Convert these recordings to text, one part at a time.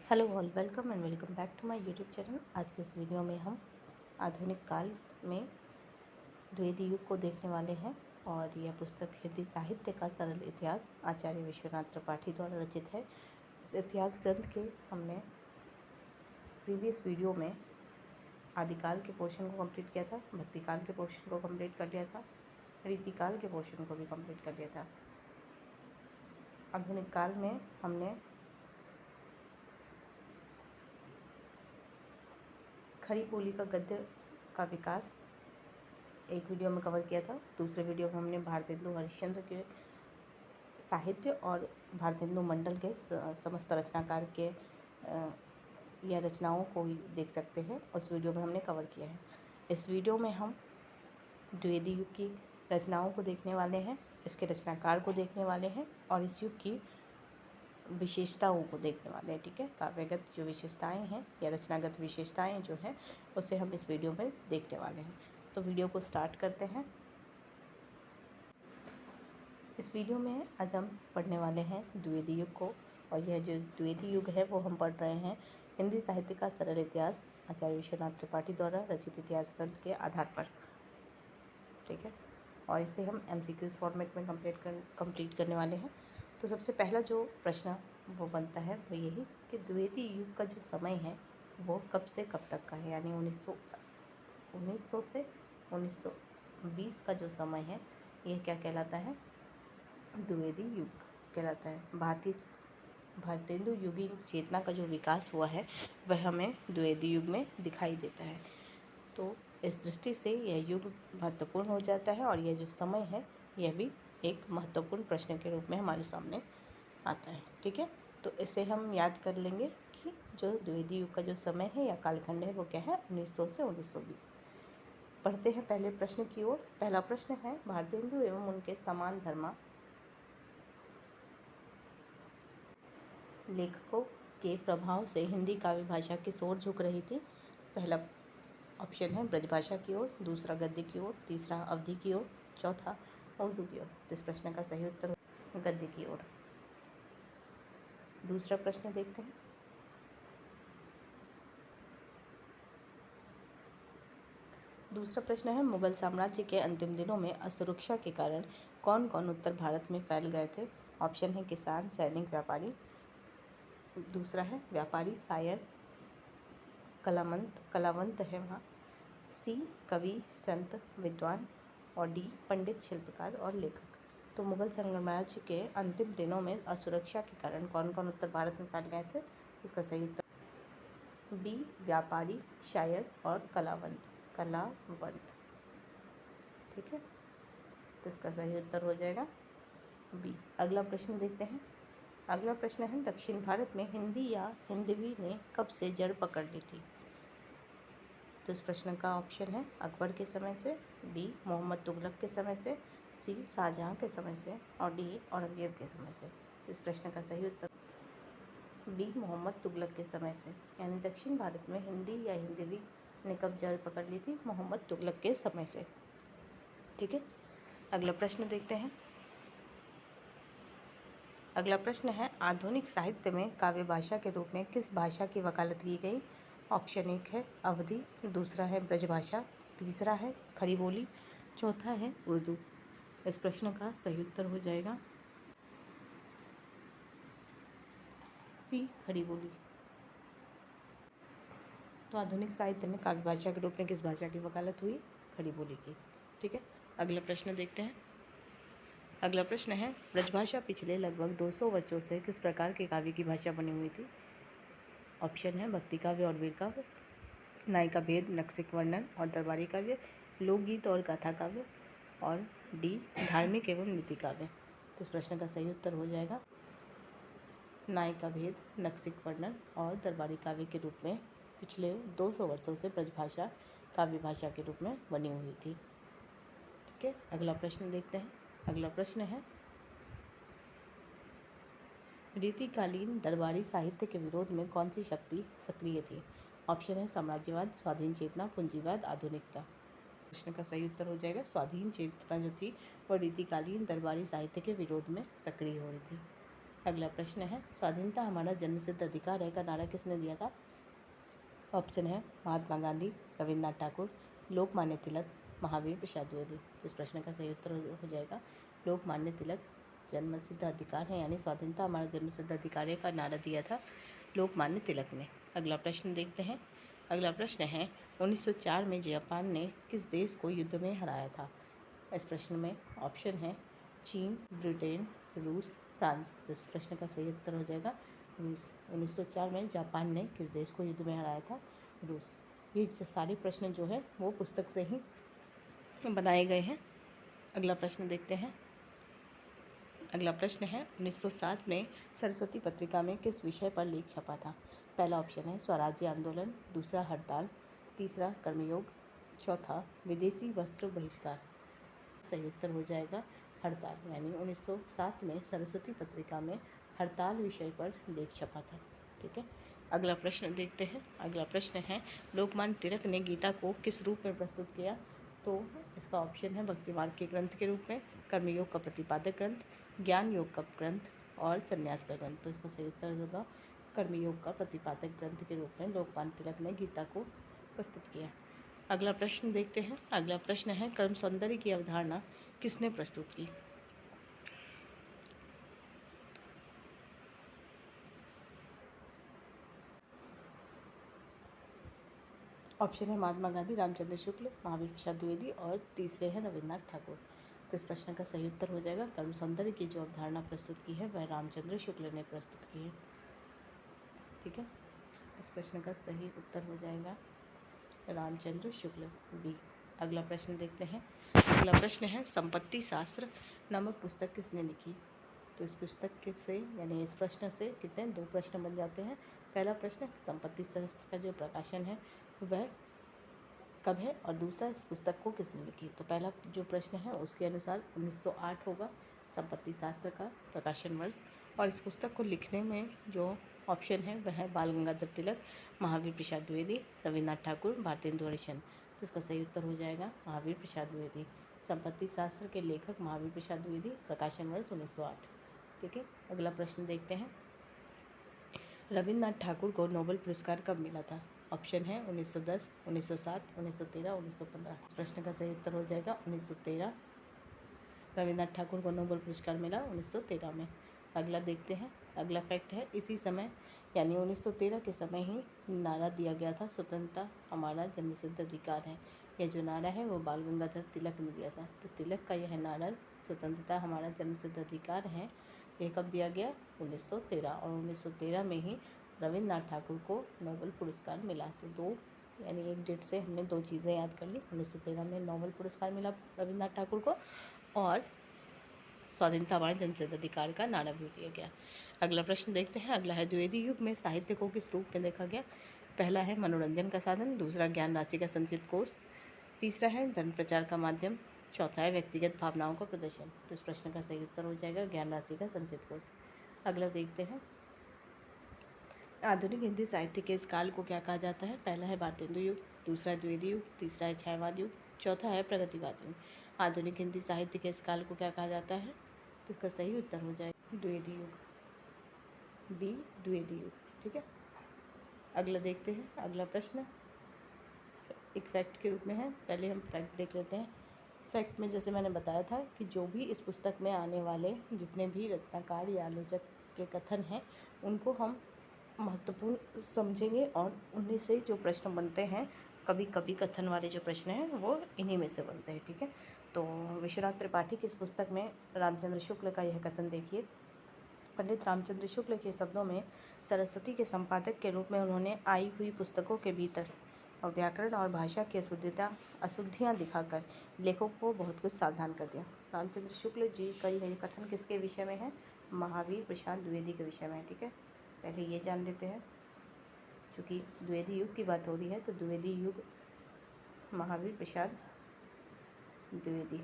Hello all, welcome and welcome back to my YouTube channel. आज के इस video में हम आधुनिक काल में द्विवेदी युग को देखने वाले हैं और यह पुस्तक हिंदी साहित्य का सरल इतिहास आचार्य विश्वनाथ त्रिपाठी द्वारा रचित है। इस इतिहास ग्रंथ के हमने प्रीवियस वीडियो में आदिकाल के पोर्शन को कंप्लीट किया था, भक्तिकाल के पोर्शन को कंप्लीट कर लिया था, रीतिकाल के पोर्शन को भी कंप्लीट कर लिया था। आधुनिक काल में हमने खड़ी बोली का गद्य का विकास एक वीडियो में कवर किया था। दूसरे वीडियो में हमने भारतेंदु हरिश्चंद्र के साहित्य और भारतेंदु मंडल के समस्त रचनाकार के या रचनाओं को ही देख सकते हैं, उस वीडियो में हमने कवर किया है। इस वीडियो में हम द्विवेदी युग की रचनाओं को देखने वाले हैं, इसके रचनाकार को देखने वाले हैं और इस युग की विशेषताओं को देखने वाले हैं। ठीक है, काव्यगत जो विशेषताएं हैं या रचनागत विशेषताएं जो हैं उसे हम इस वीडियो में देखने वाले हैं। तो वीडियो को स्टार्ट करते हैं। इस वीडियो में आज हम पढ़ने वाले हैं द्विवेदी युग को, और यह जो द्विवेदी युग है वो हम पढ़ रहे हैं हिंदी साहित्य का सरल इतिहास आचार्य विश्वनाथ त्रिपाठी द्वारा रचित इतिहास ग्रंथ के आधार पर। ठीक है, और इसे हम MCQs फॉर्मेट में कंप्लीट करने वाले हैं। तो सबसे पहला जो प्रश्न वो बनता है वो यही कि द्विवेदी युग का जो समय है वो कब से कब तक का है, यानी 1900 से 1920 का जो समय है ये क्या कहलाता है, द्विवेदी युग कहलाता है। भारतेंदु युगीन चेतना का जो विकास हुआ है वह हमें द्विवेदी युग में दिखाई देता है। तो इस दृष्टि से यह युग महत्वपूर्ण हो जाता है और यह जो समय है यह भी एक महत्वपूर्ण प्रश्न के रूप में हमारे सामने आता है। ठीक है, तो इसे हम याद कर लेंगे कि जो द्विवेदी युग का जो समय है या कालखंड है वो क्या है, 1900 से 1920। पढ़ते हैं पहले प्रश्न की ओर। पहला प्रश्न है, भारतेंदु एवं उनके समान धर्मा लेखकों के प्रभाव से हिंदी काव्य भाषा किस ओर झुक रही थी। पहला ऑप्शन है ब्रजभाषा की ओर, दूसरा गद्य की ओर, तीसरा अवधी की ओर, चौथा उर्दू की ओर। इस प्रश्न का सही उत्तर गद्य की ओर। दूसरा प्रश्न देखते हैं। दूसरा प्रश्न है, मुगल साम्राज्य के अंतिम दिनों में असुरक्षा के कारण कौन कौन उत्तर भारत में फैल गए थे। ऑप्शन है किसान, सैनिक, व्यापारी। दूसरा है व्यापारी, शायर, कलावंत है वहाँ। सी कवि, संत, विद्वान। और डी पंडित, शिल्पकार और लेखक। तो मुगल साम्राज्य के अंतिम दिनों में असुरक्षा के कारण कौन कौन उत्तर भारत में फैल गए थे। तो इसका सही उत्तर बी, व्यापारी, शायर और कलावंत। ठीक है, तो इसका सही उत्तर हो जाएगा बी। अगला प्रश्न देखते हैं। अगला प्रश्न है, दक्षिण भारत में हिंदी या हिंदवी ने कब से जड़ पकड़ ली थी। तो इस प्रश्न का ऑप्शन है अकबर के समय से, बी मोहम्मद तुगलक के समय से, सी शाहजहाँ के समय से और डी औरंगजेब के समय से। तो इस प्रश्न का सही उत्तर बी मोहम्मद तुगलक के समय से, यानी दक्षिण भारत में हिंदी या हिंदवी ने कब जड़ पकड़ ली थी, मोहम्मद तुगलक के समय से। ठीक है, अगला प्रश्न देखते हैं। अगला प्रश्न है, आधुनिक साहित्य में काव्य भाषा के रूप में किस भाषा की वकालत की गई। ऑप्शन एक है अवधी, दूसरा है ब्रजभाषा, तीसरा है खड़ी बोली, चौथा है उर्दू। इस प्रश्न का सही उत्तर हो जाएगा सी, खड़ी बोली। तो आधुनिक साहित्य में काव्य भाषा के रूप में किस भाषा की वकालत हुई, खड़ी बोली की। ठीक है, अगला प्रश्न देखते हैं। अगला प्रश्न है, ब्रजभाषा पिछले लगभग 200 वर्षों से किस प्रकार के काव्य की भाषा बनी हुई थी। ऑप्शन है भक्ति काव्य और वीर काव्य, नायिका भेद, नक्सिक वर्णन और दरबारी काव्य, लोकगीत और गाथा काव्य, और डी धार्मिक एवं नीति काव्य। तो इस प्रश्न का सही उत्तर हो जाएगा नायिका भेद, नक्सिक वर्णन और दरबारी काव्य के रूप में पिछले 200 वर्षों से ब्रजभाषा काव्य भाषा के रूप में बनी हुई थी। ठीक है, अगला प्रश्न देखते हैं। अगला प्रश्न है, रीतिकालीन दरबारी साहित्य के विरोध में कौन सी शक्ति सक्रिय थी। ऑप्शन है साम्राज्यवाद, स्वाधीन चेतना, पूंजीवाद, आधुनिकता। प्रश्न का सही उत्तर हो जाएगा स्वाधीन चेतना जो थी वो रीतिकालीन दरबारी साहित्य के विरोध में सक्रिय हो रही थी। अगला प्रश्न है, स्वाधीनता हमारा जन्मसिद्ध अधिकार है का नारा किसने दिया था? ऑप्शन है महात्मा गांधी, रविन्द्रनाथ ठाकुर, लोकमान्य तिलक, महावीर प्रसाद द्विवेदी। तो इस प्रश्न का सही उत्तर हो जाएगा लोकमान्य तिलक। जन्मसिद्ध अधिकार है यानी स्वाधीनता हमारा जन्मसिद्ध अधिकार है का नारा दिया था लोकमान्य तिलक ने। अगला प्रश्न देखते हैं। अगला प्रश्न है, 1904 में जापान ने किस देश को युद्ध में हराया था? इस प्रश्न में ऑप्शन है चीन, ब्रिटेन, रूस, फ्रांस। तो इस प्रश्न का सही उत्तर हो जाएगा रूस। 1904 में जापान ने किस देश को युद्ध में हराया था? रूस। ये सारे प्रश्न जो है वो पुस्तक से ही बनाए गए हैं। अगला प्रश्न देखते हैं। अगला प्रश्न है, 1907 में सरस्वती पत्रिका में किस विषय पर लेख छपा था? पहला ऑप्शन है स्वराज्य आंदोलन, दूसरा हड़ताल, तीसरा कर्मयोग, चौथा विदेशी वस्त्र बहिष्कार। सही उत्तर हो जाएगा हड़ताल, यानी 1907 में सरस्वती पत्रिका में हड़ताल विषय पर लेख छपा था। ठीक है, अगला प्रश्न देखते हैं। अगला प्रश्न है, लोकमान्य तिलक ने गीता को किस रूप में प्रस्तुत किया? तो इसका ऑप्शन है भक्ति मार्ग के ग्रंथ के रूप में, कर्मयोग का प्रतिपादक ग्रंथ, ज्ञान योग का ग्रंथ और संन्यास का ग्रंथ। तो इसका सही उत्तर होगा कर्मयोग का प्रतिपादक ग्रंथ के रूप में लोकमान्य तिलक ने गीता को प्रस्तुत किया। अगला प्रश्न देखते हैं। अगला प्रश्न है, कर्म सौंदर्य की अवधारणा किसने प्रस्तुत की? ऑप्शन है महात्मा गांधी, रामचंद्र शुक्ल, महावीर प्रसाद द्विवेदी और तीसरे हैं रविन्द्रनाथ ठाकुर। तो इस प्रश्न का सही उत्तर हो जाएगा कर्म सौंदर्य की जो अवधारणा प्रस्तुत की है वह रामचंद्र शुक्ल ने प्रस्तुत की है। ठीक है, इस प्रश्न का सही उत्तर हो जाएगा रामचंद्र शुक्ल, बी। अगला प्रश्न देखते हैं। अगला प्रश्न है, संपत्ति शास्त्र नामक पुस्तक किसने लिखी? तो इस पुस्तक के से यानी इस प्रश्न से कितने 2 प्रश्न बन जाते हैं। पहला प्रश्न, संपत्ति शास्त्र का जो प्रकाशन है वह कब है, और दूसरा, इस पुस्तक को किसने लिखी? तो पहला जो प्रश्न है उसके अनुसार 1908 होगा संपत्ति शास्त्र का प्रकाशन वर्ष, और इस पुस्तक को लिखने में जो ऑप्शन है वह है बाल गंगाधर तिलक, महावीर प्रसाद द्विवेदी, रविन्द्रनाथ ठाकुर, भारतेंदु हरिश्चंद्र। तो इसका सही उत्तर हो जाएगा महावीर प्रसाद द्विवेदी। संपत्ति शास्त्र के लेखक महावीर प्रसाद द्विवेदी, प्रकाशन वर्ष 1908। ठीक है, अगला प्रश्न देखते हैं। रविन्द्रनाथ ठाकुर को नोबेल पुरस्कार कब मिला था? ऑप्शन है 1910, 1907, 1913, 1915। इस प्रश्न का सही उत्तर हो जाएगा 1913। रविन्द्रनाथ ठाकुर को नोबेल पुरस्कार मिला 1913 में। अगला देखते हैं। अगला फैक्ट है, इसी समय यानी 1913 के समय ही नारा दिया गया था स्वतंत्रता हमारा जन्मसिद्ध अधिकार है। यह जो नारा है वो बाल गंगाधर तिलक ने दिया था। तो तिलक का यह नारा स्वतंत्रता हमारा जन्मसिद्ध अधिकार है, यह कब दिया गया? 1913। और 1913 में ही रविन्द्रनाथ ठाकुर को नोबेल पुरस्कार मिला। तो 2 यानी एक डेट से हमने 2 चीज़ें याद कर ली। 1913 में नोबेल पुरस्कार मिला रविन्द्रनाथ ठाकुर को, और स्वाधीनता हमारे जन्मसिद्ध अधिकार का नारा भी दिया गया। अगला प्रश्न देखते हैं। अगला है, द्विवेदी युग में साहित्य को किस रूप में देखा गया? पहला है मनोरंजन का साधन, दूसरा ज्ञान राशि का संचित कोष, तीसरा है धर्म प्रचार का माध्यम, चौथा है व्यक्तिगत भावनाओं का प्रदर्शन। तो इस प्रश्न का सही उत्तर हो जाएगा ज्ञान राशि का संचित कोष। अगला देखते हैं। आधुनिक हिंदी साहित्य के इस काल को क्या कहा जाता है? पहला है भारतेंदु युग, दूसरा है द्विवेदी युग, तीसरा है छायावाद युग, चौथा है प्रगतिवाद युग। आधुनिक हिंदी साहित्य के इस काल को क्या कहा जाता है? तो इसका सही उत्तर हो जाएगा द्विवेदी युग, बी, द्विवेदी युग। ठीक है, अगला देखते हैं। अगला प्रश्न एक फैक्ट के रूप में है। पहले हम फैक्ट देख लेते हैं। फैक्ट में जैसे मैंने बताया था कि जो भी इस पुस्तक में आने वाले जितने भी रचनाकार या आलोचक के कथन हैं उनको हम महत्वपूर्ण समझेंगे, और उन्हीं से जो प्रश्न बनते हैं, कभी कभी कथन वाले जो प्रश्न हैं वो इन्हीं में से बनते हैं। ठीक है, तो विश्वनाथ त्रिपाठी की इस पुस्तक में रामचंद्र शुक्ल का यह कथन देखिए। पंडित रामचंद्र शुक्ल के शब्दों में, सरस्वती के संपादक के रूप में उन्होंने आई हुई पुस्तकों के भीतर और व्याकरण और भाषा की अशुद्धियाँ दिखाकर लेखकों को बहुत कुछ सावधान कर दिया। रामचंद्र शुक्ल जी का यह कथन किसके विषय में है? महावीर प्रसाद द्विवेदी के विषय में है। ठीक है, पहले ये जान लेते हैं। चूँकि द्विवेदी युग की बात हो रही है तो द्विवेदी युग महावीर प्रसाद द्विवेदी,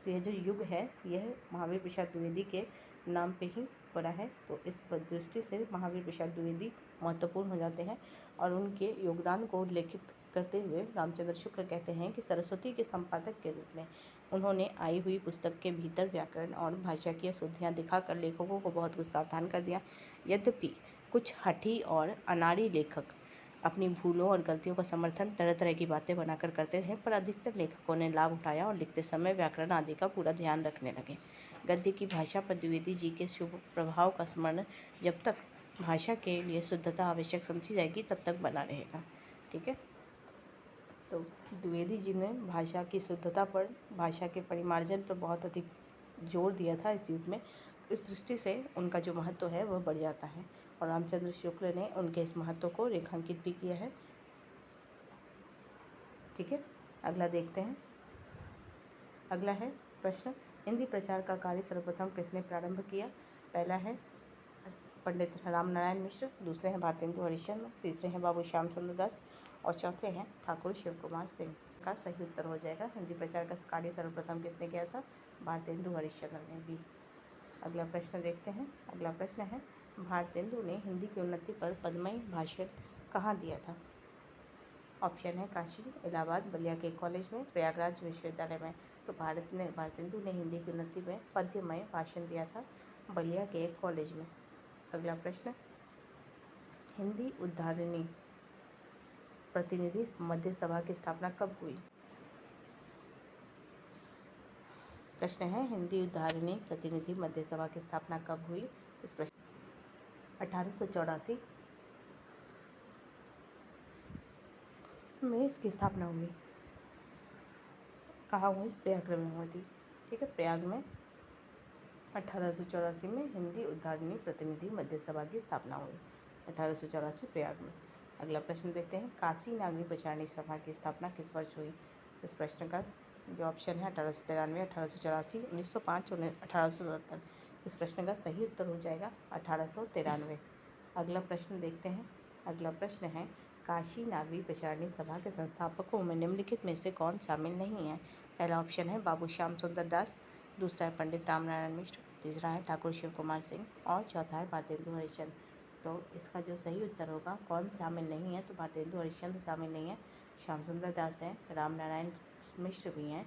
तो यह जो युग है यह महावीर प्रसाद द्विवेदी के नाम पे ही बड़ा है। तो इस दृष्टि से महावीर प्रसाद द्विवेदी महत्वपूर्ण हो जाते हैं और उनके योगदान को उल्लेखित करते हुए रामचंद्र शुक्ल कहते हैं कि सरस्वती के संपादक के रूप में उन्होंने आई हुई पुस्तक के भीतर व्याकरण और भाषा की अशुद्धियाँ दिखाकर लेखकों को बहुत कुछ सावधान कर दिया। यद्यपि कुछ हठी और अनाड़ी लेखक अपनी भूलों और गलतियों का समर्थन तरह तरह की बातें बनाकर करते रहे, पर अधिकतर लेखकों ने लाभ उठाया और लिखते समय व्याकरण आदि का पूरा ध्यान रखने लगे। गद्य की भाषा पर द्विवेदी जी के शुभ प्रभाव का स्मरण जब तक भाषा के लिए शुद्धता आवश्यक समझी जाएगी तब तक बना रहेगा। ठीक है, तो द्विवेदी जी ने भाषा की शुद्धता पर, भाषा के परिमार्जन पर बहुत अधिक जोर दिया था इस युग में। इस दृष्टि से उनका जो महत्व है वह बढ़ जाता है और रामचंद्र शुक्ल ने उनके इस महत्व को रेखांकित भी किया है। ठीक है, अगला देखते हैं। अगला है प्रश्न, हिंदी प्रचार का कार्य सर्वप्रथम किसने प्रारंभ किया? पहला है पंडित रामनारायण मिश्र, दूसरे हैं भारतेंदु हरिश्चंद्र, तीसरे हैं बाबू श्याम सुंदर दास और चौथे हैं ठाकुर शिव कुमार सिंह। का सही उत्तर हो जाएगा हिंदी प्रचार का कार्य सर्वप्रथम किसने किया था? भारतेंदु हरिश्चंद्र ने भी। अगला प्रश्न देखते हैं। अगला प्रश्न है, भारतेंदु ने हिंदी की उन्नति पर पद्मयी भाषण कहाँ दिया था? ऑप्शन है काशी, इलाहाबाद, बलिया के कॉलेज में, प्रयागराज विश्वविद्यालय में। तो भारतेंदु ने हिंदी की उन्नति में पद्यमय भाषण दिया था बलिया के एक कॉलेज में। अगला प्रश्न, हिंदी उद्धारिणी प्रतिनिधि मध्य सभा की स्थापना कब हुई? प्रश्न है, हिंदी उद्धारिणी प्रतिनिधि मध्य सभा की स्थापना कब हुई? इस प्रश्न 1884 में इसकी स्थापना हुई। कहाँ हुई? प्रयाग में हुई थी। ठीक है, प्रयाग में 1884 में हिंदी उद्धारिणी प्रतिनिधि मध्य सभा की स्थापना हुई। 1884 प्रयाग में। अगला प्रश्न देखते हैं, काशी नागरी प्रचारणी सभा की स्थापना किस वर्ष हुई? तो इस प्रश्न का जो ऑप्शन है 1893, 1884, 1905, 1877। इस प्रश्न का सही उत्तर हो जाएगा 1893। अगला प्रश्न देखते हैं। अगला प्रश्न है, काशी नागरी प्रचारणी सभा के संस्थापकों में निम्नलिखित में से कौन शामिल नहीं है? पहला ऑप्शन है बाबू श्याम सुंदर दास, दूसरा है पंडित रामनारायण मिश्र, तीसरा है ठाकुर शिव कुमार सिंह और चौथा है भारतेंदु हरिश्चंद्र। तो इसका जो सही उत्तर होगा, कौन शामिल नहीं है? तो भारतेंदु हरिश्चंद्र शामिल नहीं है, श्याम सुंदर दास हैं, रामनारायण मिश्र भी हैं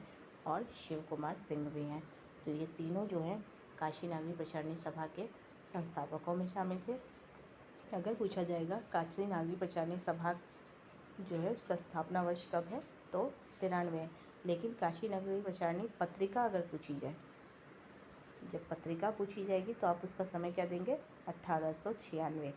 और शिव कुमार सिंह भी हैं। तो ये तीनों जो हैं काशी नागरी प्रचारणी सभा के संस्थापकों में शामिल थे। अगर पूछा जाएगा काशी नागरी प्रचारणी सभा जो है उसका स्थापना वर्ष कब है? तो 93 है। लेकिन काशी नागरी प्रचारणी पत्रिका अगर पूछी जाए, जब पत्रिका पूछी जाएगी तो आप उसका समय क्या देंगे? 1896।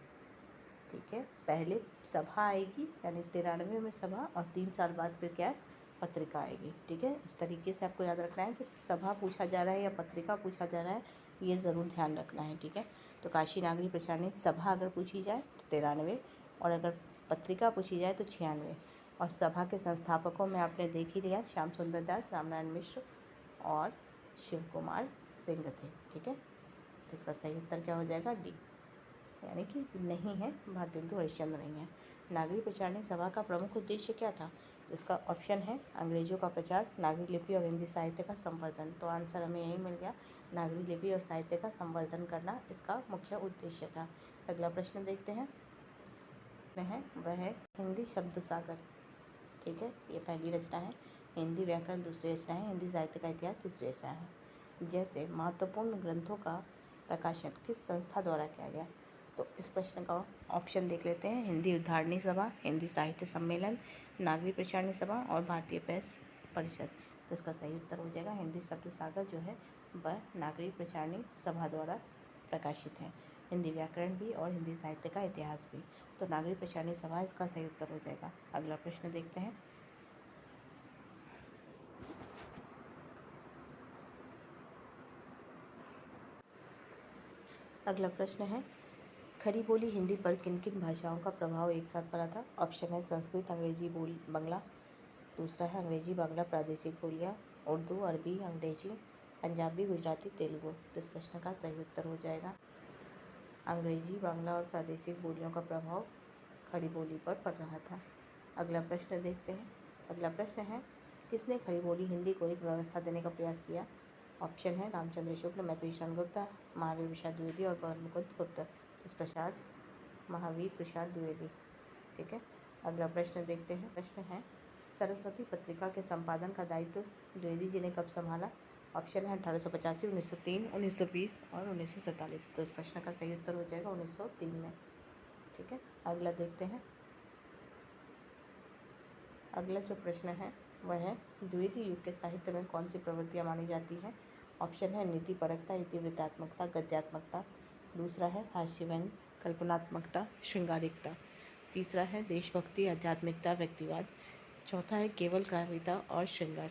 ठीक है, पहले सभा आएगी यानी 93 में सभा और 3 साल बाद फिर क्या है? पत्रिका आएगी। ठीक है, इस तरीके से आपको याद रखना है कि सभा पूछा जा रहा है या पत्रिका पूछा जा रहा है, ये ज़रूर ध्यान रखना है। ठीक है, तो काशी नागरी प्रचारणी सभा अगर पूछी जाए तो 93 और अगर पत्रिका पूछी जाए तो 96। और सभा के संस्थापकों में आपने देख ही लिया, श्याम सुंदर दास, रामनारायण मिश्र और शिव कुमार सिंह थे। ठीक है, तो इसका सही उत्तर क्या हो जाएगा? डी, यानी कि नहीं है, भारतेंदु हरिश्चंद्र नहीं है। नागरी प्रचारणी सभा का प्रमुख उद्देश्य क्या था? तो इसका ऑप्शन है अंग्रेजों का प्रचार, नागरी लिपि और हिंदी साहित्य का संवर्धन। तो आंसर हमें यही मिल गया, नागरी लिपि और साहित्य का संवर्धन करना इसका मुख्य उद्देश्य था। अगला प्रश्न देखते हैं, वह है हिंदी शब्द सागर। ठीक है, ये पहली रचना है। हिंदी व्याकरण दूसरी रचना है। हिंदी साहित्य का इतिहास तीसरी रचना है। जैसे महत्वपूर्ण ग्रंथों का प्रकाशन किस संस्था द्वारा किया गया? तो इस प्रश्न का ऑप्शन देख लेते हैं, हिंदी उद्धारणी सभा, हिंदी साहित्य सम्मेलन, नागरी प्रचारणी सभा और भारतीय प्रेस परिषद। तो इसका सही उत्तर हो जाएगा हिंदी शब्द सागर जो है वह नागरी प्रचारणी सभा द्वारा प्रकाशित है। हिंदी व्याकरण भी और हिंदी साहित्य का इतिहास भी। तो नागरी प्रचारणी सभा इसका सही उत्तर हो जाएगा। अगला प्रश्न देखते हैं। अगला प्रश्न है, खड़ी बोली हिंदी पर किन किन भाषाओं का प्रभाव एक साथ पड़ा था? ऑप्शन है संस्कृत, अंग्रेजी, बांग्ला, दूसरा है अंग्रेजी, बांग्ला, प्रादेशिक बोलियाँ, उर्दू, अरबी, अंग्रेजी, पंजाबी, गुजराती, तेलुगु। तो इस प्रश्न का सही उत्तर हो जाएगा अंग्रेजी, बांग्ला और प्रादेशिक बोलियों का प्रभाव खड़ी बोली पर पड़ रहा था। अगला प्रश्न देखते हैं। अगला प्रश्न है, किसने खड़ी बोली हिंदी को एक व्यवस्था देने का प्रयास किया? ऑप्शन है रामचंद्र शुक्ल, मैथिली शरण गुप्ता, महावीर प्रसाद द्विवेदी और मुकुंद गुप्ता। तो इस प्रसाद महावीर प्रसाद द्विवेदी। ठीक है, अगला प्रश्न देखते हैं। प्रश्न है सरस्वती पत्रिका के संपादन का दायित्व द्विवेदी जी ने कब संभाला? ऑप्शन है 1885, 1903, 1920 और 1947। तो इस प्रश्न का सही उत्तर हो जाएगा 1903 में। ठीक है, अगला देखते हैं। अगला जो प्रश्न है वह है द्विवेदी युग के साहित्य में कौन सी प्रवृत्तियाँ मानी जाती हैं? ऑप्शन है नीतिपरकता, इतिवृत्तात्मकता, गद्यात्मकता। दूसरा है हास्य व्यंग, कल्पनात्मकता, श्रृंगारिकता। तीसरा है देशभक्ति, आध्यात्मिकता, व्यक्तिवाद। चौथा है केवल काव्यता और श्रृंगार।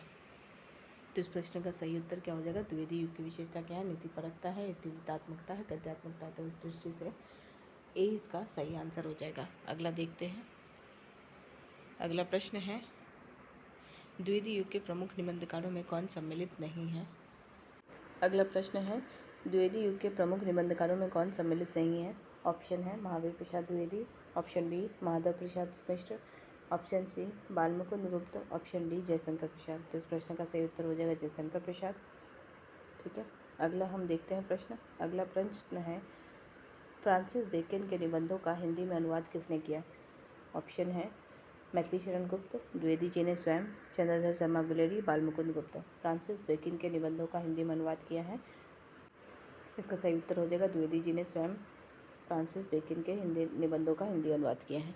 तो इस प्रश्न का सही उत्तर क्या हो जाएगा? द्विवेदी युग की विशेषता क्या है? नीतिपरकता है, इतिवृत्तात्मकता है, गद्यात्मकता। तो इस दृष्टि से ए इसका सही आंसर हो जाएगा। अगला देखते हैं। अगला प्रश्न है द्विवेदी युग के प्रमुख निबंधकारों में कौन सम्मिलित नहीं है? अगला प्रश्न है द्विवेदी युग के प्रमुख निबंधकारों में कौन सम्मिलित नहीं है? ऑप्शन है Mahavir Prasad Dwivedi, option B Madhav Prasad Mishra, option C Balmukund Gupt, option D Jaishankar Prasad. तो इस प्रश्न का सही उत्तर हो जाएगा जयशंकर प्रसाद। ठीक है, अगला हम देखते हैं प्रश्न। अगला प्रश्न है फ्रांसिस बेकन के निबंधों का हिंदी में अनुवाद किसने किया? ऑप्शन है मैथिली शरण गुप्त, द्विवेदी जी ने स्वयं, चंद्रधर शर्मा गुलेरी, बालमुकुंद गुप्त। फ्रांसिस बेकन के निबंधों का हिंदी में अनुवाद किया है। इसका सही उत्तर हो जाएगा द्विवेदी जी ने स्वयं फ्रांसिस बेकन के हिंदी निबंधों का हिंदी अनुवाद किया है।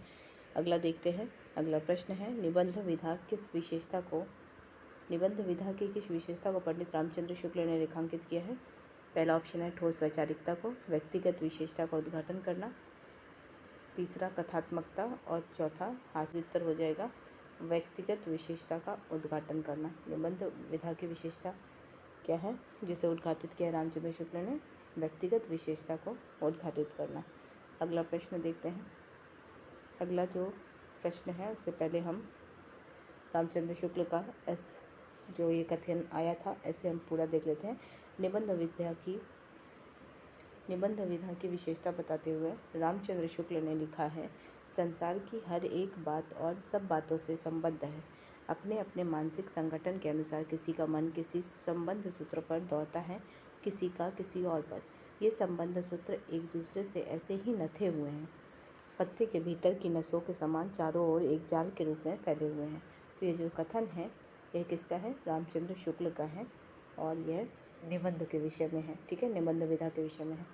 अगला देखते हैं। अगला प्रश्न है निबंध विधा की किस विशेषता को पंडित रामचंद्र शुक्ल ने रेखांकित किया है? पहला ऑप्शन है ठोस वैचारिकता को, व्यक्तिगत विशेषता का उद्घाटन करना, तीसरा कथात्मकता और चौथा हास्य। उत्तर हो जाएगा व्यक्तिगत विशेषता का उद्घाटन करना। निबंध विधा की विशेषता क्या है जिसे उद्घाटित किया रामचंद्र शुक्ल ने? व्यक्तिगत विशेषता को उद्घाटित करना। अगला प्रश्न देखते हैं। अगला जो प्रश्न है उससे पहले हम रामचंद्र शुक्ल का जो ये कथन आया था ऐसे हम पूरा देख लेते हैं। निबंध विधा की विशेषता बताते हुए रामचंद्र शुक्ल ने लिखा है संसार की हर एक बात और सब बातों से संबद्ध है। अपने अपने मानसिक संगठन के अनुसार किसी का मन किसी संबंध सूत्र पर दौड़ता है, किसी का किसी और पर। ये संबंध सूत्र एक दूसरे से ऐसे ही नथे हुए हैं, पत्ते के भीतर की नसों के समान चारों ओर एक जाल के रूप में फैले हुए हैं। तो ये जो कथन है यह किसका है? रामचंद्र शुक्ल का है और यह निबंध के विषय में है। ठीक है, निबंध विधा के विषय में है।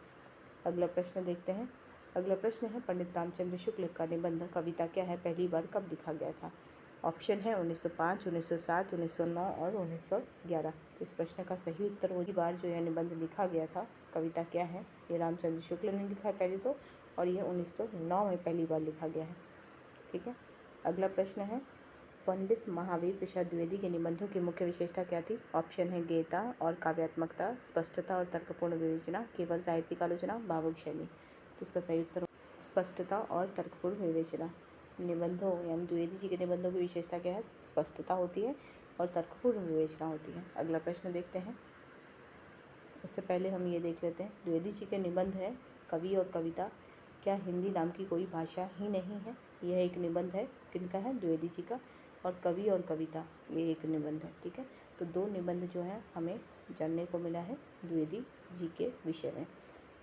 अगला प्रश्न देखते हैं। अगला प्रश्न है पंडित रामचंद्र शुक्ल का निबंध कविता क्या है पहली बार कब लिखा गया था? ऑप्शन है 1905, 1907, 1909 और 1911। तो इस प्रश्न का सही उत्तर वही बार जो यह निबंध लिखा गया था कविता क्या है? ये रामचंद्र शुक्ल ने लिखा है पहले तो, और यह 1909 में पहली बार लिखा गया है। ठीक है, अगला प्रश्न है पंडित महावीर प्रसाद द्विवेदी के निबंधों की मुख्य विशेषता क्या थी? ऑप्शन है गेयता और काव्यात्मकता, स्पष्टता और तर्कपूर्ण विवेचना, केवल साहित्यिक आलोचना, भावुक शैली। तो इसका सही उत्तर स्पष्टता और तर्कपूर्ण विवेचना। निबंधों यानी द्विवेदी जी के निबंधों की विशेषता क्या है? स्पष्टता होती है और तर्कपूर्ण विवेचना होती है। अगला प्रश्न देखते हैं। उससे पहले हम ये देख लेते हैं द्विवेदी जी के निबंध है कवि और कविता क्या हिंदी नाम की कोई भाषा ही नहीं है? यह एक निबंध है किनका है? द्विवेदी जी का। और कवि और कविता ये एक निबंध है। ठीक है, तो दो निबंध जो है हमें जानने को मिला है द्विवेदी जी के विषय में।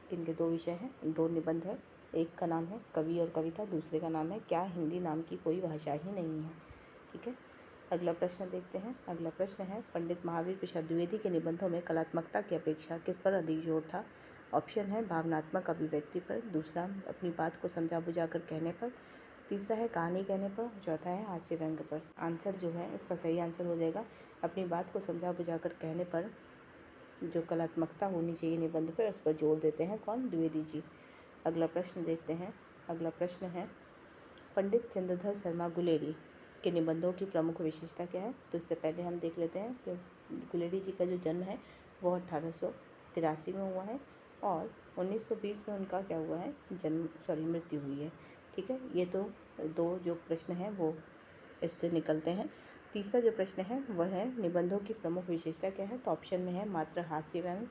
किनके दो विषय हैं? दो निबंध है, एक का नाम है कवि और कविता, दूसरे का नाम है क्या हिंदी नाम की कोई भाषा ही नहीं है। ठीक है, अगला प्रश्न देखते हैं। अगला प्रश्न है पंडित महावीर प्रसाद द्विवेदी के निबंधों में कलात्मकता की अपेक्षा किस पर अधिक जोर था? ऑप्शन है भावनात्मक अभिव्यक्ति पर, दूसरा अपनी बात को समझा बुझा कर कहने पर, तीसरा है कहानी कहने पर, चौथा है हास्य व्यंग पर। आंसर जो है इसका सही आंसर हो जाएगा अपनी बात को समझा बुझा कर कहने पर जो कलात्मकता होनी चाहिए निबंध पर उस पर जोर देते हैं कौन? द्विवेदी जी। अगला प्रश्न देखते हैं। अगला प्रश्न है पंडित चंद्रधर शर्मा गुलेरी के निबंधों की प्रमुख विशेषता क्या है? तो इससे पहले हम देख लेते हैं कि गुलेरी जी का जो जन्म है वो 1883 में हुआ है और 1920 में उनका क्या हुआ है? मृत्यु हुई है। ठीक है, ये तो दो जो प्रश्न हैं वो इससे निकलते हैं। तीसरा जो प्रश्न है वह है निबंधों की प्रमुख विशेषता क्या है? तो ऑप्शन में है मात्र हास्य व्यंग,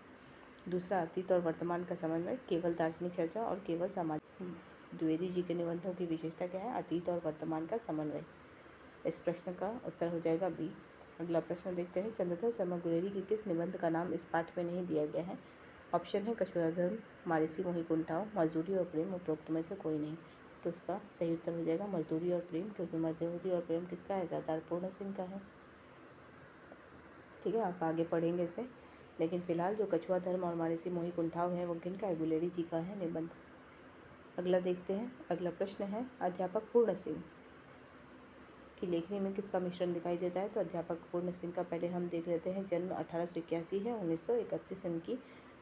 दूसरा अतीत और वर्तमान का समन्वय, केवल दार्शनिक चर्चा और केवल सामाजिक। द्विवेदी जी के निबंधों की विशेषता क्या है? अतीत और वर्तमान का समन्वय। इस प्रश्न का उत्तर हो जाएगा बी, अगला प्रश्न देखते हैं, चंद्रधर शर्मा गुलेरी के किस निबंध का नाम इस पाठ में नहीं दिया गया है? ऑप्शन है कछुआधर्म, मारिसी मोही कुंठाओ, मजदूरी और प्रेम, उपरोक्त में से कोई नहीं। तो इसका सही उत्तर हो जाएगा मजदूरी और प्रेम, क्योंकि मजदूरी और प्रेम किसका है? सरदार पूर्ण सिंह का है। ठीक है, आप आगे पढ़ेंगे इसे, लेकिन फिलहाल जो कछुआ धर्म और मारिसी मोही कुंठाव है वो किनका है? गुलेरी जी का है निबंध। अगला देखते हैं, अगला प्रश्न है, अध्यापक पूर्ण सिंह की लेखनी में किसका मिश्रण दिखाई देता है? तो अध्यापक पूर्ण सिंह का पहले हम देख लेते हैं। जन्म 1881 है, 1931 इनकी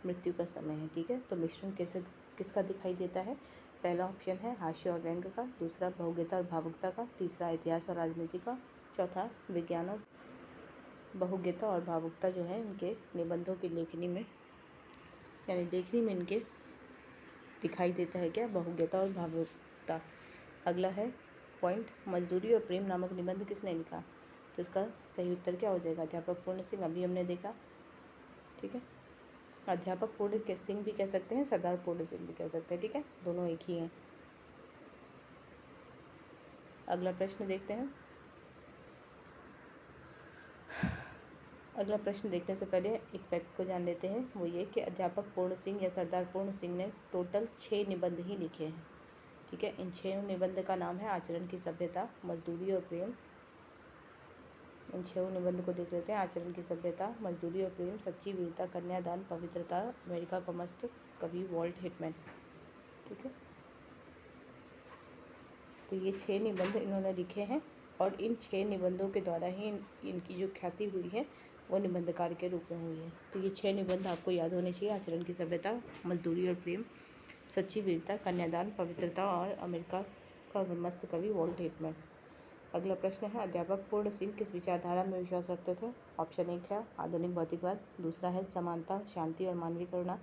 मृत्यु का समय है। ठीक है, तो मिश्रण कैसे किसका दिखाई देता है? पहला ऑप्शन है हास्य और व्यंग का, दूसरा बहुगीता और भावुकता का, तीसरा इतिहास और राजनीति का, चौथा विज्ञान और बहुगीता और भावुकता जो है इनके निबंधों की लेखनी में, यानी लेखनी में इनके दिखाई देता है क्या? बहुगीता और भावुकता। अगला है पॉइंट, मजदूरी और प्रेम नामक निबंध किसने लिखा? तो इसका सही उत्तर क्या हो जाएगा? अध्यापक पूर्ण सिंह, अभी हमने देखा। ठीक है, अध्यापक पूर्ण सिंह भी कह सकते हैं, सरदार पूर्ण सिंह भी कह सकते हैं। ठीक है, दोनों एक ही हैं। अगला प्रश्न देखते हैं। अगला प्रश्न देखने से पहले एक फैक्ट को जान लेते हैं, वो ये कि अध्यापक पूर्ण सिंह या सरदार पूर्ण सिंह ने टोटल 6 निबंध ही लिखे हैं। ठीक है, इन 6 निबंध का नाम है आचरण की सभ्यता, मजदूरी और प्रेम। इन 6 निबंध को देख लेते हैं। आचरण की सभ्यता, मजदूरी और प्रेम, सच्ची वीरता, कन्यादान, पवित्रता, अमेरिका का मस्त कवि वॉल्ट हिटमैन। ठीक है, तो ये 6 निबंध इन्होंने लिखे हैं और इन 6 निबंधों के द्वारा ही इनकी जो ख्याति हुई है वो निबंधकार के रूप में हुई है। तो ये 6 निबंध आपको याद होने चाहिए, आचरण की सभ्यता, मजदूरी और प्रेम, सच्ची वीरता, कन्यादान, पवित्रता और अमेरिका का मस्त कवि वॉल्ट हिटमैन। अगला प्रश्न है, अध्यापक पूर्ण सिंह किस विचारधारा में विश्वास रखते थे? ऑप्शन 1 है आधुनिक भौतिकवाद, दूसरा है समानता, शांति और मानवीय करुणा,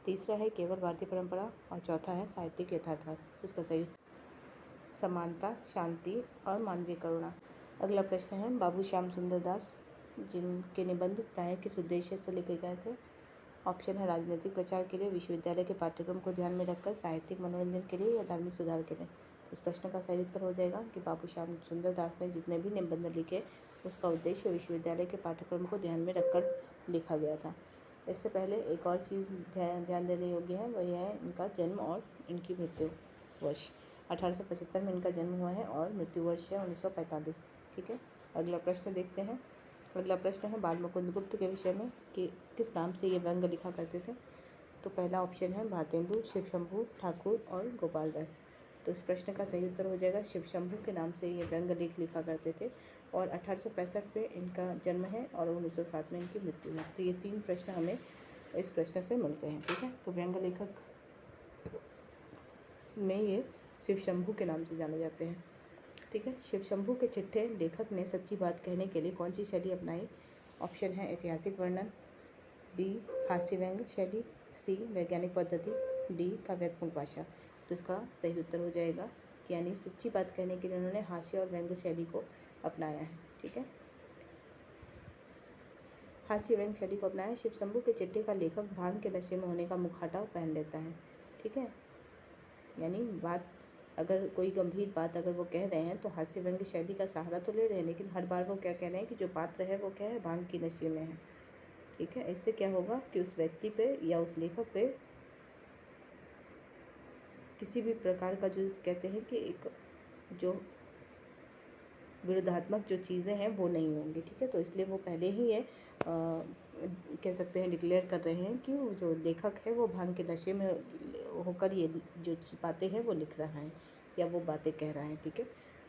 तीसरा है केवल भारतीय परंपरा और चौथा है साहित्यिक यथार्थवाद। इसका सही समानता, शांति और मानवीय करुणा। अगला प्रश्न है, बाबू श्याम सुंदर दास जिनके निबंध प्रायः किस उद्देश्य से लिखे गए थे? ऑप्शन है राजनीतिक प्रचार के लिए, विश्वविद्यालय के पाठ्यक्रम को ध्यान में रखकर, साहित्यिक मनोरंजन के लिए या धार्मिक सुधार के लिए। तो इस प्रश्न का सही उत्तर हो जाएगा कि बाबू श्याम सुंदर दास ने जितने भी निबंध लिखे उसका उद्देश्य विश्वविद्यालय के पाठ्यक्रम को ध्यान में रखकर लिखा गया था। इससे पहले एक और चीज़ ध्यान देने योग्य है, वही है इनका जन्म और इनकी मृत्यु वर्ष। 1875 में इनका जन्म हुआ है और मृत्यु वर्ष है 1945। ठीक है, अगला प्रश्न देखते हैं। अगला प्रश्न है, बाल मुकुंद गुप्त के विषय में कि किस नाम से ये व्यंग लिखा करते थे? तो पहला ऑप्शन है भारतेंदु, शिव शंभू, ठाकुर और गोपाल दास। तो इस प्रश्न का सही उत्तर हो जाएगा शिव शंभू के नाम से ये व्यंग लेख लिखा करते थे और 1865 में इनका जन्म है और 1907 में इनकी मृत्यु है। तो ये 3 प्रश्न हमें इस प्रश्न से मिलते हैं। ठीक है, तो व्यंग लेखक में ये शिव शंभू के नाम से जाने जाते हैं। ठीक है, शिव शंभू के चिट्ठे लेखक ने सच्ची बात कहने के लिए कौन सी शैली अपनाई? ऑप्शन है ऐतिहासिक वर्णन, बी हास्य व्यंग शैली, सी वैज्ञानिक पद्धति, डी काव्यात्मक भाषा। तो इसका सही उत्तर हो जाएगा कि यानी सच्ची बात कहने के लिए उन्होंने हास्य और व्यंग शैली को अपनाया है। ठीक है, हास्य व्यंग शैली को अपनाया। शिव शंभू के चिट्ठे का लेखक भांग के नशे में होने का मुखौटा पहन लेता है। ठीक है, यानी बात अगर कोई गंभीर बात अगर वो कह रहे हैं तो हास्य व्यंग शैली का सहारा तो ले रहे हैं, लेकिन हर बार वो क्या कह रहे हैं कि जो पात्र है वो क्या है? भांग की नशे में है। ठीक है, इससे क्या होगा कि उस व्यक्ति पे या उस लेखक पे किसी भी प्रकार का जो कहते हैं कि एक जो विरोधात्मक जो चीज़ें हैं वो नहीं होंगी। ठीक है, तो इसलिए वो पहले ही ये कह सकते हैं डिक्लेयर कर रहे हैं कि वो जो लेखक है वो भांग के नशे में होकर ये जो बातें हैं वो लिख रहा है या वो बातें कह रहा है। ठीक है,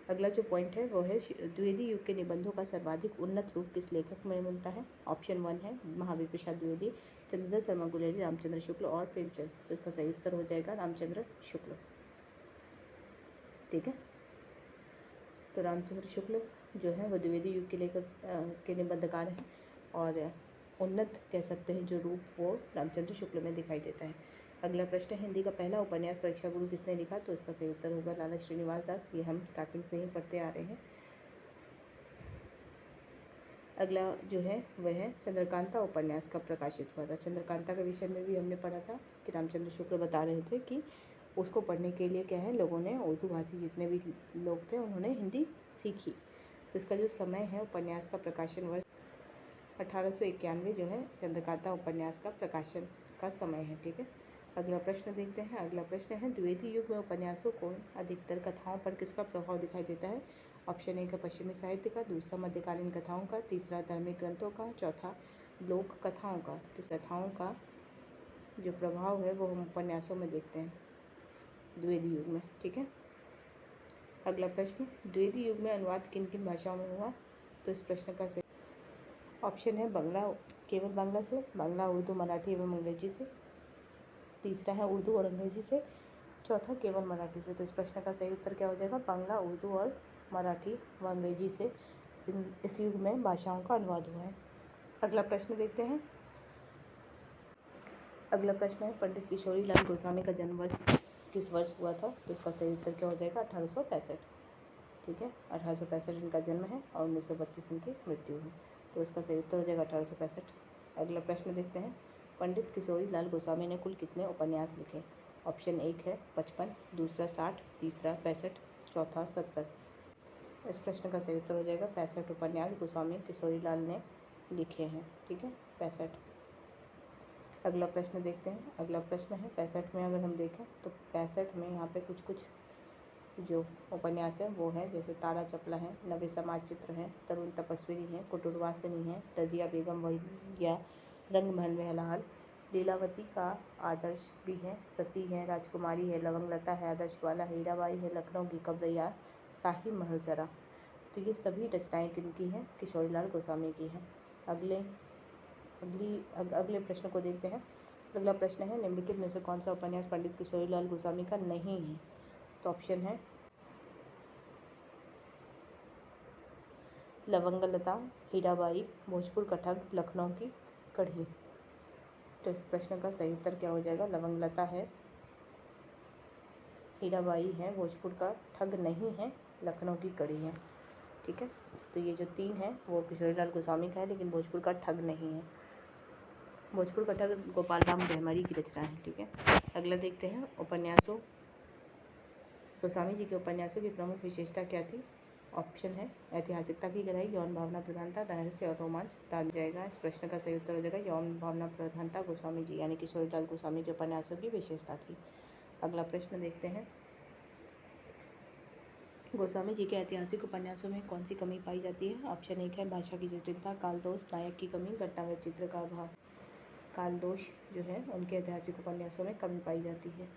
अगला जो पॉइंट है वो है द्विवेदी युग के निबंधों का सर्वाधिक उन्नत रूप किस लेखक में मिलता है? ऑप्शन 1 है महावीर प्रसाद द्विवेदी, चंद्रधर शर्मा गुलेरी, रामचंद्र शुक्ल और प्रेमचंद। तो इसका सही उत्तर हो जाएगा रामचंद्र शुक्ल। ठीक है, तो रामचंद्र शुक्ल जो है वो द्विवेदी युग के लेखक के निबंधकार हैं और उन्नत कह सकते हैं जो रूप वो रामचंद्र शुक्ल में दिखाई देता है। अगला प्रश्न, हिंदी का पहला उपन्यास परीक्षा गुरु किसने लिखा? तो इसका सही उत्तर होगा लाला श्रीनिवास दास। ये हम स्टार्टिंग से ही पढ़ते आ रहे हैं। अगला जो है वह है चंद्रकांता उपन्यास कब प्रकाशित हुआ था? चंद्रकांता के विषय में भी हमने पढ़ा था कि रामचंद्र शुक्ल बता रहे थे कि उसको पढ़ने के लिए क्या है, लोगों ने उर्दू भाषी जितने भी लोग थे उन्होंने हिंदी सीखी। तो इसका जो समय है उपन्यास का प्रकाशन वर्ष 1891 जो है चंद्रकांता उपन्यास का प्रकाशन का समय है। ठीक है, अगला प्रश्न देखते हैं। अगला प्रश्न है, द्विवेदी युग में उपन्यासों को अधिकतर कथाओं पर किसका प्रभाव दिखाई देता है? ऑप्शन एक है पश्चिमी साहित्य का, दूसरा मध्यकालीन कथाओं का, तीसरा धार्मिक ग्रंथों का, चौथा लोक कथाओं का। तो कथाओं का जो प्रभाव है वो हम उपन्यासों में देखते हैं द्विवेदी युग में। ठीक है, अगला प्रश्न, द्विवेदी युग में अनुवाद किन किन भाषाओं में हुआ? तो इस प्रश्न का ऑप्शन है बांग्ला, केवल बांग्ला से, बांग्ला, उर्दू, मराठी एवं अंग्रेजी से, तीसरा है उर्दू और अंग्रेजी से, चौथा केवल मराठी से। तो इस प्रश्न का सही उत्तर क्या हो जाएगा? बांग्ला, उर्दू और मराठी व अंग्रेजी से इस युग में भाषाओं का अनुवाद हुआ है। अगला प्रश्न देखते हैं। अगला प्रश्न है, पंडित किशोरी लाल गोस्वामी का जन्म वर्ष किस वर्ष हुआ था? तो इसका सही उत्तर क्या हो जाएगा? 1865। ठीक है, 1865 इनका जन्म है और 1932 इनकी मृत्यु है। तो इसका सही उत्तर हो जाएगा 1865। अगला प्रश्न देखते हैं, पंडित किशोरी लाल गोस्वामी ने कुल कितने उपन्यास लिखे? ऑप्शन एक है 55, दूसरा 60, तीसरा 65, चौथा 70। इस प्रश्न का सही उत्तर हो जाएगा 65 उपन्यास गोस्वामी किशोरी लाल ने लिखे हैं। ठीक है, 65। अगला प्रश्न देखते हैं। अगला प्रश्न है 65 में, अगर हम देखें तो 65 में यहाँ पे कुछ जो उपन्यास है वो है, जैसे तारा चपला है, नवे समाज चित्र हैं, तरुण तपस्विनी है, कुटुरवासिनी है, रजिया बेगम वहिया, रंगमहल में हलाल, लीलावती का आदर्श भी है, सती है, राजकुमारी है, लवंगलता है, आदर्श वाला, हीराबाई है, लखनऊ की कब्रैया, शाही महल जरा। तो ये सभी रचनाएं किनकी हैं? किशोरी लाल गोस्वामी की हैं। अगले प्रश्न को देखते हैं। अगला प्रश्न है, निम्नलिखित में से कौन सा उपन्यास पंडित किशोरी लाल गोस्वामी का नहीं है? तो ऑप्शन है लवंगलता, हीराबाई, भोजपुर का ठग, लखनऊ की कढ़ी। तो इस प्रश्न का सही उत्तर क्या हो जाएगा? लवंगलता है, हीराबाई है, भोजपुर का ठग नहीं है, लखनऊ की कढ़ी है। ठीक है, तो ये जो तीन है वो किशोरी लाल गोस्वामी का है, लेकिन भोजपुर का ठग नहीं है। भोजपुर का ठग गोपाल राम गहमरी की रचना है। ठीक है, अगला देखते हैं उपन्यासों, गोस्वामी जी के उपन्यासों की प्रमुख विशेषता क्या थी? ऑप्शन है ऐतिहासिकता की गहराई, यौन भावना प्रधानता, रहस्य और रोमांच। डाल जाएगा। इस प्रश्न का सही उत्तर हो जाएगा यौन भावना प्रधानता गोस्वामी जी यानी किशोरी लाल गोस्वामी के उपन्यासों की विशेषता थी। अगला प्रश्न देखते हैं, गोस्वामी जी के ऐतिहासिक उपन्यासों में कौन सी कमी पाई जाती है? ऑप्शन एक है भाषा की जटिलता, कालदोष, नायक की कमी, घटना व चित्र का अभाव। कालदोष जो है उनके ऐतिहासिक उपन्यासों में कमी पाई जाती है।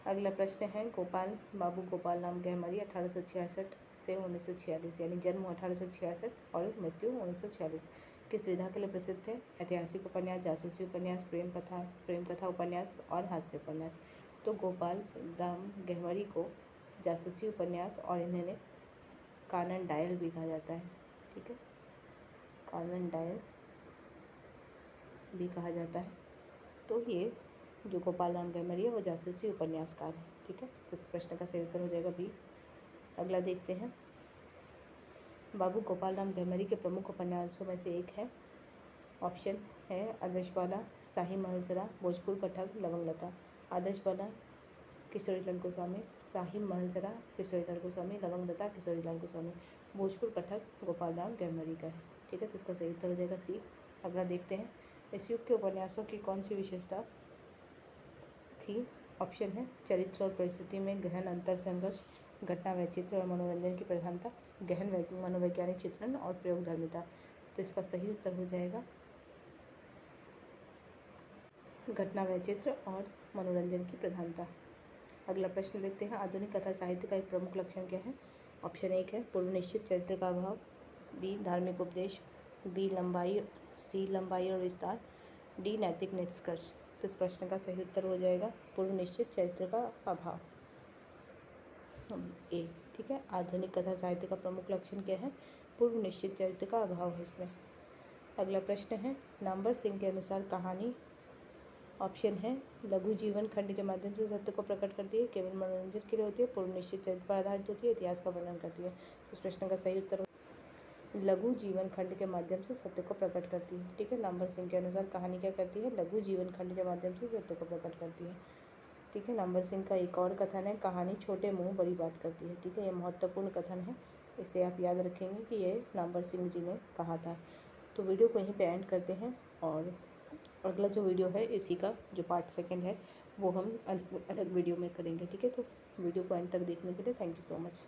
अगला प्रश्न है, गोपाल बाबू गोपाल राम गहमरी 1866 से 1946 यानी जन्म 1866 और मृत्यु 1946 किस विधा के लिए प्रसिद्ध थे? ऐतिहासिक उपन्यास, जासूसी उपन्यास, प्रेम कथा उपन्यास और हास्य उपन्यास। तो गोपाल राम गहमरी को जासूसी उपन्यास और इन्हें कानन डायल भी कहा जाता है। ठीक है, कानन डायल भी कहा जाता है। तो ये जो गोपाल राम गहमरी है वो जासूसी उपन्यासकार है। ठीक है, तो इस प्रश्न का सही उत्तर हो जाएगा बी। अगला देखते हैं, बाबू गोपाल राम गहमरी के प्रमुख उपन्यासों में से एक है। ऑप्शन है आदर्शवाला, शाही महल जरा, भोजपुर का ठग, लवंगलता। आदर्शवाला किशोरी लाल गोस्वामी, शाही महल जरा किशोरी लाल गोस्वामी, लवंगलता किशोरी लाल गोस्वामी, भोजपुर का ठग गोपाल राम गहमरी का है। ठीक है, तो इसका सही उत्तर हो जाएगा सी। अगला देखते हैं, इस युग के उपन्यासों की कौन सी विशेषता थी? ऑप्शन है चरित्र और परिस्थिति में गहन अंतर संघर्ष, घटना वैचित्र और मनोरंजन की प्रधानता, गहन मनोवैज्ञानिक चित्रण और प्रयोगधर्मिता। तो इसका सही उत्तर हो जाएगा घटना वैचित्र और मनोरंजन की प्रधानता। अगला प्रश्न देखते हैं, आधुनिक कथा साहित्य का एक प्रमुख लक्षण क्या है? ऑप्शन एक है पूर्व निश्चित चरित्र का अभाव, बी धार्मिक उपदेश, बी लंबाई, सी लंबाई और विस्तार, डी नैतिक निष्कर्ष। तो इस प्रश्न का सही उत्तर हो जाएगा पूर्व निश्चित चरित्र का अभाव, ए। ठीक है, आधुनिक कथा साहित्य का प्रमुख लक्षण क्या है? पूर्व निश्चित चरित्र का अभाव है इसमें। अगला प्रश्न है, नामवर सिंह के अनुसार कहानी ऑप्शन है लघु जीवन खंड के माध्यम से सत्य को प्रकट करती है, केवल मनोरंजन के लिए होती है, पूर्व निश्चित चरित्र पर आधारित होती है, इतिहास का वर्णन करती है। इस प्रश्न का सही उत्तर लघु जीवन खंड के माध्यम से सत्य को प्रकट करती है। ठीक है, नामवर सिंह के अनुसार कहानी क्या करती है? लघु जीवन खंड के माध्यम से सत्य को प्रकट करती है। ठीक है, नामवर सिंह का एक और कथन है, कहानी छोटे मुंह बड़ी बात करती है। ठीक है, ये महत्वपूर्ण कथन है, इसे आप याद रखेंगे कि ये नामवर सिंह जी ने कहा था। तो वीडियो को यहीं पे एंड करते हैं और अगला जो वीडियो है इसी का जो पार्ट सेकंड है वो हम अलग वीडियो में करेंगे, ठीक है। तो वीडियो को एंड तक देखने के लिए थैंक यू सो मच।